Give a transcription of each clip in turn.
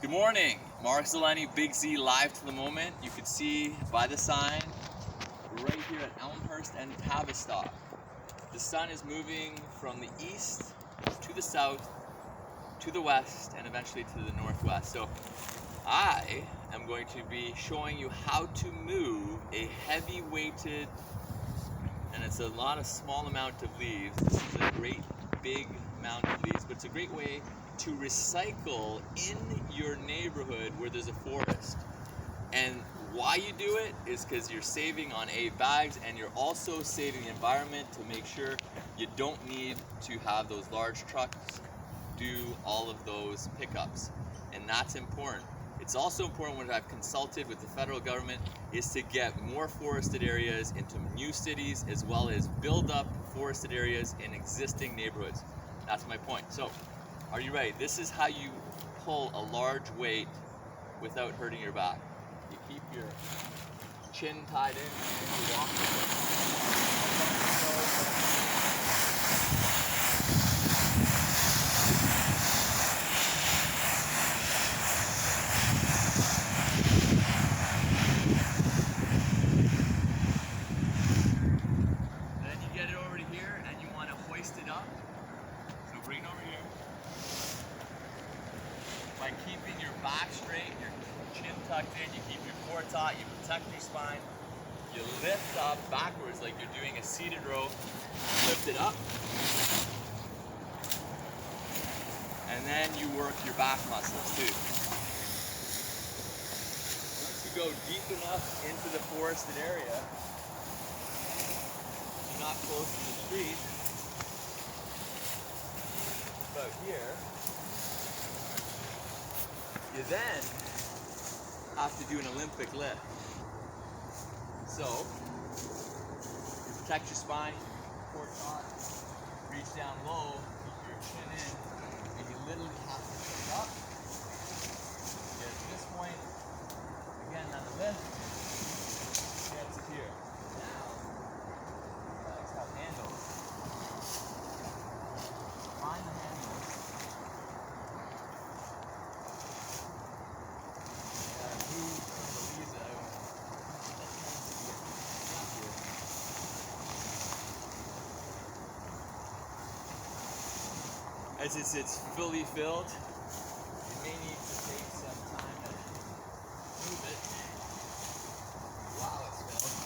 Good morning, Mark Zeleny, Big Z, live to the moment. You can see by the sign, we're right here at Elmhurst and Tavistock. The sun is moving from the east to the south, to the west, and eventually to the northwest. So I am going to be showing you how to move a heavy weighted, and it's a lot of small amount of leaves. This is a great big amount of leaves, but it's a great way to recycle in your neighborhood where there's a forest. And why you do it is because you're saving on 8 bags, and you're also saving the environment to make sure you don't need to have those large trucks do all of those pickups. And that's important. It's also important, when I've consulted with the federal government, is to get more forested areas into new cities, as well as build up forested areas in existing neighborhoods. That's my point. So, are you ready? This is how you pull a large weight without hurting your back. You keep your chin tied in and you walk. Then you get it over to here and you want to hoist it up. So bring it over here. By keeping your back straight, your chin tucked in, you keep your core taut, you protect your spine, you lift up backwards like you're doing a seated row, lift it up, and then you work your back muscles too. Once you go deep enough into the forested area, you're not close to the street, about here, you then have to do an Olympic lift. So, you protect your spine, core taut, reach down low, keep your chin in, and you literally have to pick up. Get to this point, again on the lift, get to here. Now, legs have handles. Find the handles. As it's fully filled, you may need to take some time to move it while it's filled.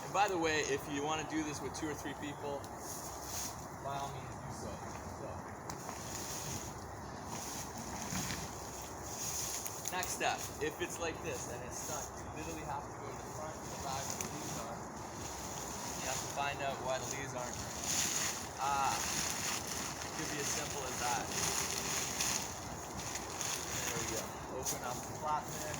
And by the way, if you want to do this with 2 or 3 people, by all means do so. Next step, if it's like this and it's stuck, you literally have to go to the front of the bag where the leaves are. You have to find out why the leaves aren't. It could be as simple as that. There we go. Open up the flap there.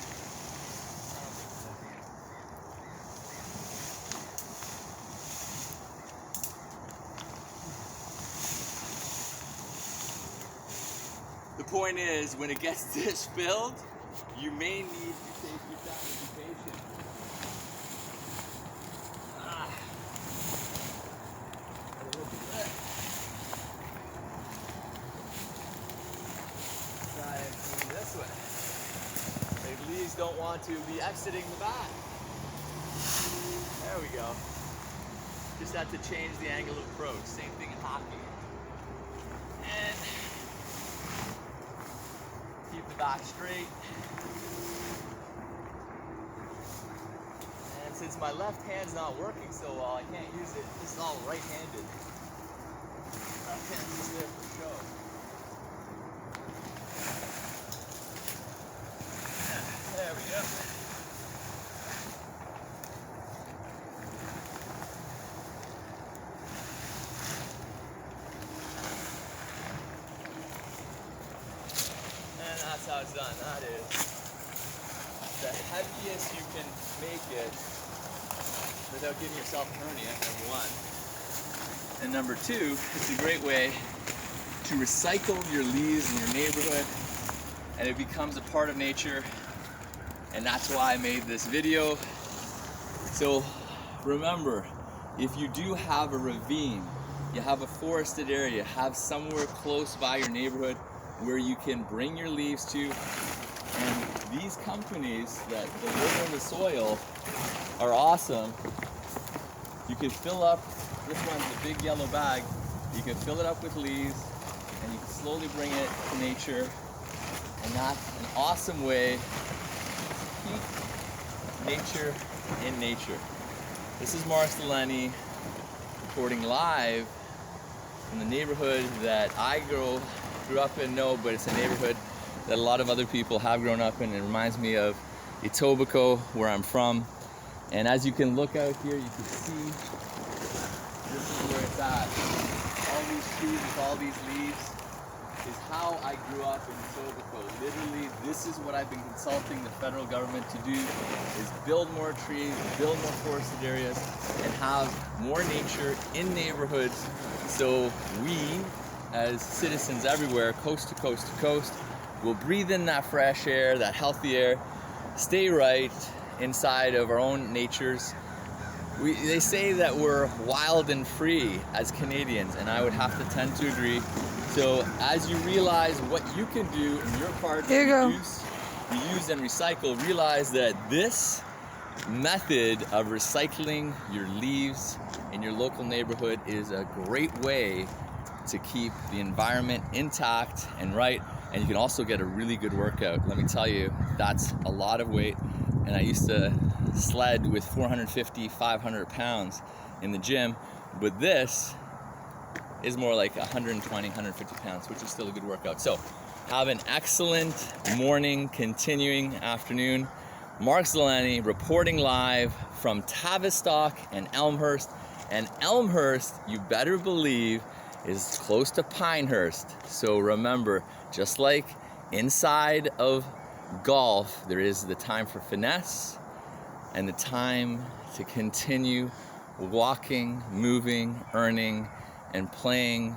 The point is, when it gets this filled, you may need to take your time and be patient. Try and move this way. The leaves don't want to be exiting the bag. There we go. Just have to change the angle of approach. Same thing in hockey. And keep the back straight. And since my left hand's not working so well, I can't use it. This is all right-handed. Left hand's just there for show. There we go. And that's how it's done. That is the heaviest you can make it without giving yourself a hernia, number 1. And number 2, it's a great way to recycle your leaves in your neighborhood, and it becomes a part of nature. And that's why I made this video. So remember, if you do have a ravine, you have a forested area, have somewhere close by your neighborhood, where you can bring your leaves to. And these companies that deliver the soil are awesome. You can fill up, this one's a big yellow bag, you can fill it up with leaves and you can slowly bring it to nature. And that's an awesome way to keep nature in nature. This is Mark Delaney reporting live from the neighborhood that I grew up in, but it's a neighborhood that a lot of other people have grown up in. It reminds me of Etobicoke, where I'm from. And as you can look out here, you can see this is where it's at. All these trees with all these leaves is how I grew up in Etobicoke. Literally, this is what I've been consulting the federal government to do, is build more trees, build more forested areas, and have more nature in neighborhoods, so we, as citizens everywhere, coast to coast to coast, will breathe in that fresh air, that healthy air, stay right inside of our own natures. They say that we're wild and free as Canadians, and I would have to tend to agree. So as you realize what you can do in your part to reuse and recycle, realize that this method of recycling your leaves in your local neighborhood is a great way to keep the environment intact and right. And you can also get a really good workout. Let me tell you, that's a lot of weight. And I used to sled with 450, 500 pounds in the gym, but this is more like 120, 150 pounds, which is still a good workout. So have an excellent morning, continuing afternoon. Mark Delaney reporting live from Tavistock and Elmhurst. And Elmhurst, you better believe, is close to Pinehurst. So remember, just like inside of golf, there is the time for finesse and the time to continue walking, moving, earning, and playing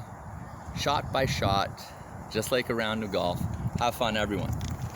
shot by shot, just like a round of golf. Have fun, everyone.